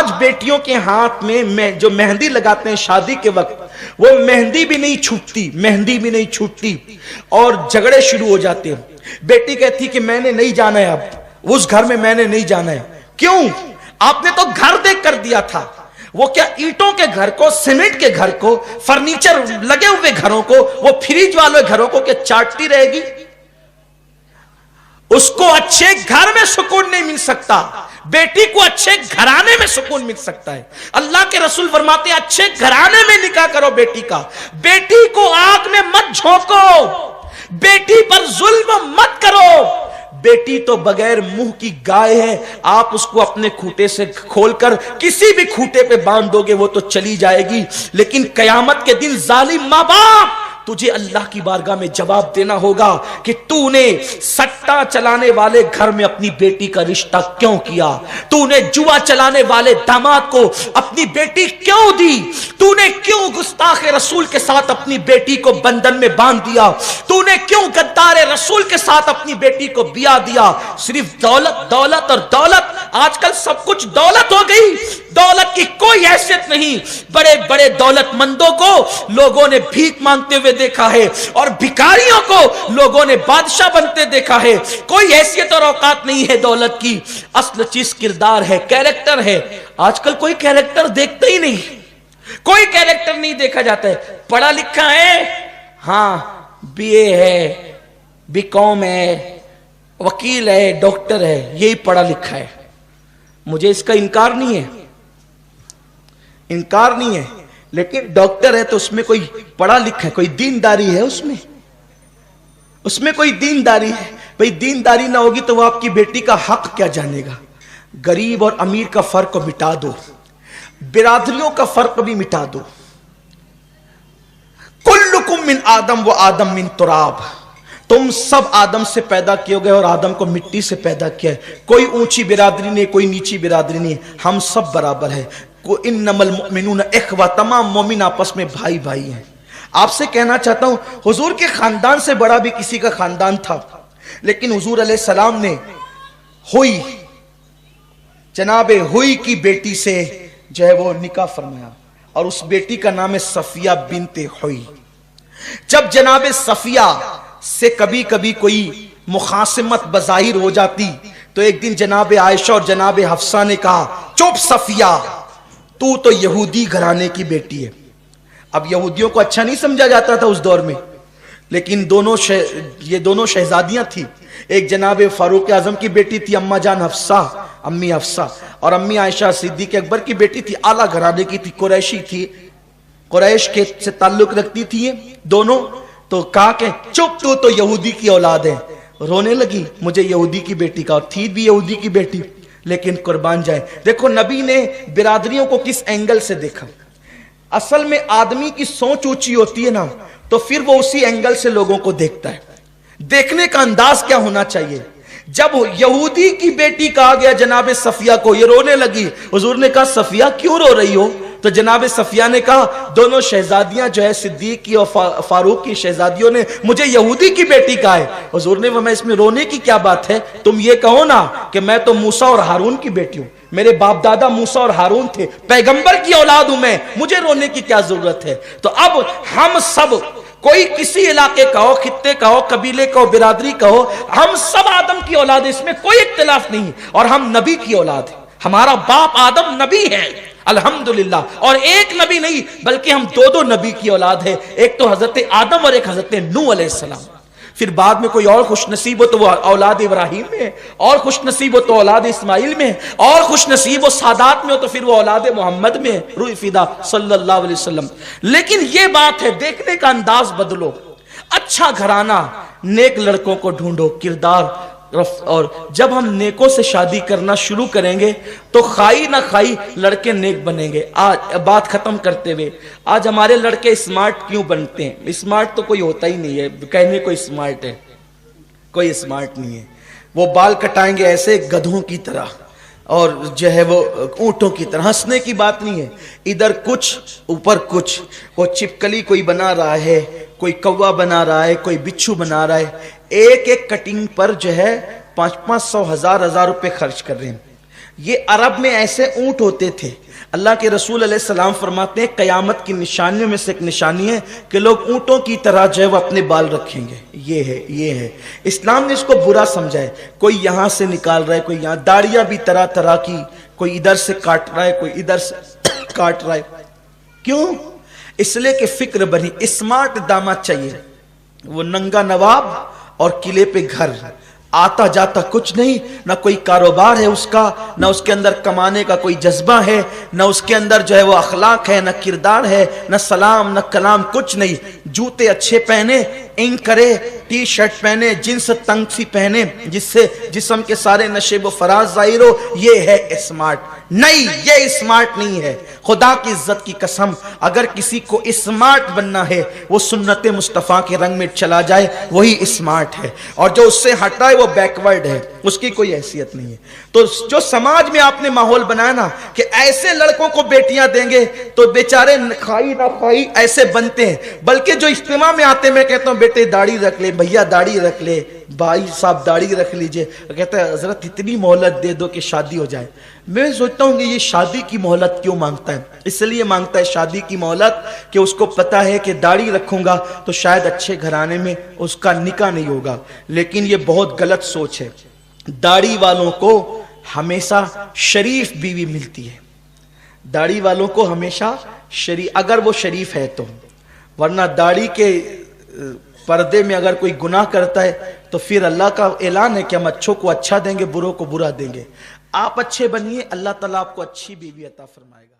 آج بیٹیوں کے ہاتھ میں جو مہندی لگاتے ہیں شادی کے وقت، وہ مہندی بھی نہیں چھوٹتی، مہندی بھی نہیں چھوٹتی، اور جھگڑے شروع ہو جاتے ہیں۔ بیٹی کہتی کہ میں نے نہیں جانا ہے، اب اس گھر میں میں نے نہیں جانا ہے۔ کیوں؟ آپ نے تو گھر دیکھ کر دیا تھا، وہ کیا اینٹوں کے گھر کو، سیمنٹ کے گھر کو، فرنیچر لگے ہوئے گھروں کو، وہ فریج والے گھروں کو کیا چاٹتی رہے گی؟ اس کو اچھے گھر میں سکون نہیں مل سکتا، بیٹی کو اچھے گھرانے میں سکون مل سکتا ہے۔ اللہ کے رسول فرماتے ہیں اچھے گھرانے میں نکاح کرو بیٹی کا، بیٹی کو آگ میں مت جھونکو، بیٹی پر ظلم مت کرو۔ بیٹی تو بغیر منہ کی گائے ہے، آپ اس کو اپنے کھوٹے سے کھول کر کسی بھی کھوٹے پہ باندھ دو گے وہ تو چلی جائے گی، لیکن قیامت کے دن ظالم ماں باپ تجھے اللہ کی بارگاہ میں جواب دینا ہوگا کہ تو نے سٹا چلانے والے گھر میں اپنی بیٹی کا رشتہ کیوں کیا، تو نے جوا چلانے والے داماد کو اپنی بیٹی کیوں دی، تو نے کیوں گستاخ رسول کے ساتھ اپنی بیٹی کو بندھن میں باندھ دیا، تو نے کیوں غدار رسول کے ساتھ اپنی بیٹی کو بیاہ دیا۔ صرف دولت دولت اور دولت، آج کل سب کچھ دولت ہو گئی، دولت کی کوئی حیثیت نہیں۔ بڑے بڑے دولت مندوں کو لوگوں نے بھیک مانگتے ہوئے دیکھا ہے، اور بھکاریوں کو لوگوں نے بادشاہ بنتے دیکھا ہے۔ کوئی حیثیت اور اوقات نہیں ہے دولت کی، اصل چیز کردار ہے، کیریکٹر ہے۔ آج کل کوئی کیریکٹر دیکھتا ہی نہیں، کوئی کیریکٹر نہیں دیکھا جاتا ہے۔ پڑھا لکھا ہے، ہاں بی اے ہے، بی کام ہے، وکیل ہے، ڈاکٹر ہے، یہی پڑھا لکھا ہے۔ مجھے اس کا انکار نہیں ہے، انکار نہیں ہے، لیکن ڈاکٹر ہے تو اس میں کوئی پڑھا لکھا ہے، کوئی دینداری ہے، اس میں کوئی دینداری ہے۔ بھئی دینداری نہ ہوگی تو وہ آپ کی بیٹی کا حق کیا جانے گا؟ غریب اور امیر کا فرق مٹا دو، برادریوں کا فرق بھی مٹا دو۔ کلکم من آدم و آدم من تراب، تم سب آدم سے پیدا کیے گئے اور آدم کو مٹی سے پیدا کیا ہے۔ کوئی اونچی برادری نہیں، کوئی نیچی برادری نہیں، ہم سب برابر ہیں۔ انما المؤمنون اخوہ، تمام مومن آپس میں بھائی بھائی ہیں۔ آپ سے کہنا چاہتا ہوں حضور کے خاندان سے بڑا بھی کسی کا خاندان تھا، لیکن حضور علیہ السلام نے ہوئی، جناب ہوئی کی بیٹی سے جو ہے وہ نکاح فرمایا، اور اس بیٹی کا نام ہے صفیہ بنت ہوئی۔ جب جناب صفیہ سے کبھی کبھی کوئی مخاصمت بظاہر ہو جاتی تو ایک دن جناب عائشہ اور جناب حفصہ نے کہا چپ صفیہ، تو یہودی گھرانے کی بیٹی ہے۔ اب یہودیوں کو اچھا نہیں سمجھا جاتا تھا اس دور میں، لیکن یہ دونوں شہزادیاں تھیں۔ ایک جناب فاروق اعظم کی بیٹی تھی اما جان حفصہ، امی حفصہ، اور امی عائشہ صدیق اکبر کی بیٹی تھی، اعلیٰ گھرانے کی تھی، قریشی تھی، قریش کے سے تعلق رکھتی تھی یہ دونوں۔ تو کہا کہ چپ، تو یہودی کی اولاد ہے۔ رونے لگی، مجھے یہودی کی بیٹی کا، اور تھی بھی یہودی کی بیٹی، لیکن قربان جائے۔ دیکھو نبی نے برادریوں کو کس اینگل سے دیکھا۔ اصل میں آدمی کی سوچ اونچی ہوتی ہے نا، تو پھر وہ اسی اینگل سے لوگوں کو دیکھتا ہے۔ دیکھنے کا انداز کیا ہونا چاہیے؟ جب یہودی کی بیٹی کہا گیا جناب صفیہ کو، یہ رونے لگی، حضور نے کہا صفیہ کیوں رو رہی ہو؟ تو جناب صفیہ نے کہا دونوں شہزادیاں جو ہے صدیق کی اور فاروق کی شہزادیوں نے مجھے یہودی کی بیٹی کہا ہے۔ حضور نے فرمایا اس میں رونے کی کیا بات ہے؟ تم یہ کہو نا کہ میں تو موسیٰ اور ہارون کی بیٹی ہوں، میرے باپ دادا موسیٰ اور ہارون تھے، پیغمبر کی اولاد ہوں میں، مجھے رونے کی کیا ضرورت ہے؟ تو اب ہم سب، کوئی کسی علاقے کا ہو، خطے کا ہو، قبیلے کا ہو، برادری کا ہو، ہم سب آدم کی اولاد ہیں، اس میں کوئی اختلاف نہیں، اور ہم نبی کی اولاد ہیں۔ ہمارا باپ آدم نبی ہے الحمدللہ، اور ایک نبی نہیں بلکہ ہم دو نبی کی اولاد ہے، ایک تو حضرت آدم اور ایک حضرت نوح علیہ السلام۔ پھر بعد میں کوئی اور خوش نصیب ہو تو وہ اولاد ابراہیم میں ہے، اور خوش نصیب ہو تو اولاد اسماعیل میں ہے، اور خوش نصیب ہو سادات میں ہو تو پھر وہ اولاد محمد میں ہے، روح فدا صلی اللہ علیہ وسلم۔ لیکن یہ بات ہے دیکھنے کا انداز بدلو، اچھا گھرانہ، نیک لڑکوں کو ڈھونڈو، کردار، اور جب ہم نیکوں سے شادی کرنا شروع کریں گے تو خائی نہ خائی لڑکے نیک بنیں گے۔ آج بات ختم کرتے ہوئے، آج ہمارے لڑکے اسمارٹ کیوں بنتے ہیں؟ اسمارٹ تو کوئی ہوتا ہی نہیں ہے، کہنے کو اسمارٹ ہے، کوئی اسمارٹ نہیں ہے۔ وہ بال کٹائیں گے ایسے گدھوں کی طرح، اور جو ہے وہ اونٹوں کی طرح۔ ہنسنے کی بات نہیں ہے، ادھر کچھ اوپر کچھ، وہ چپکلی کوئی بنا رہا ہے، کوئی کوا بنا رہا ہے، کوئی بچھو بنا رہا ہے، ایک ایک کٹنگ پر جو ہے 500-500 ہزار روپے خرچ کر رہے ہیں۔ یہ عرب میں ایسے اونٹ ہوتے تھے. اللہ کے رسول علیہ السلام فرماتے ہیں قیامت کی نشانیوں میں سے ایک نشانی ہے کہ لوگ اونٹوں کی طرح جو ہے وہ اپنے بال رکھیں گے. یہ ہے اسلام نے اس کو برا سمجھا ہے. کوئی یہاں سے نکال رہا ہے, کوئی یہاں, داڑیاں بھی طرح طرح کی, کوئی ادھر سے کاٹ رہا ہے, کوئی ادھر سے کاٹ رہا ہے. کیوں؟ اس لیے کہ فکر بنی. اسمارٹ داماد چاہیے. وہ ننگا نواب اور قلعے پہ گھر, آتا جاتا کچھ نہیں, نہ کوئی کاروبار ہے اس کا, نہ اس کے اندر کمانے کا کوئی جذبہ ہے, نہ اس کے اندر جو ہے وہ اخلاق ہے, نہ کردار ہے, نہ سلام نہ کلام, کچھ نہیں. جوتے اچھے پہنے, انگ کرے, ٹی شرٹ پہنے, جنس تنگ سی پہنے جس سے جسم کے سارے نشیب و فراز ظاہر ہو, یہ ہے اسمارٹ. نہیں, یہ اسمارٹ نہیں ہے. خدا کی عزت کی قسم, اگر کسی کو اسمارٹ بننا ہے وہ سنت مصطفیٰ کے رنگ میں چلا جائے, وہی اسمارٹ ہے. اور جو اس سے ہٹا ہے وہ بیکورڈ ہے, اس کی کوئی حیثیت نہیں ہے. تو جو سماج میں آپ نے ماحول بنایا نا کہ ایسے لڑکوں کو بیٹیاں دیں گے تو بیچارے کھائی نہ کھائی ایسے بنتے ہیں. بلکہ جو اجتماع میں آتے میں کہتا ہوں بیٹے داڑھی رکھ لے, بھیا داڑھی رکھ لے, بھائی صاحب داڑھی رکھ لیجئے, کہتا ہے حضرت اتنی مہلت دے دو کہ شادی ہو جائے. میں سوچتا ہوں کہ یہ شادی کی مہلت کیوں مانگتا ہے؟ اس لیے مانگتا ہے شادی کی مہلت کہ اس کو پتا ہے کہ داڑھی رکھوں گا تو شاید اچھے گھرانے میں اس کا نکاح نہیں ہوگا. لیکن یہ بہت غلط سوچ ہے. داڑھی والوں کو ہمیشہ شریف بیوی ملتی ہے. داڑھی والوں کو ہمیشہ شریف, اگر وہ شریف ہے تو, ورنہ داڑھی کے پردے میں اگر کوئی گناہ کرتا ہے تو پھر اللہ کا اعلان ہے کہ ہم اچھوں کو اچھا دیں گے, بروں کو برا دیں گے. آپ اچھے بنیے, اللہ تعالیٰ آپ کو اچھی بیوی عطا فرمائے گا.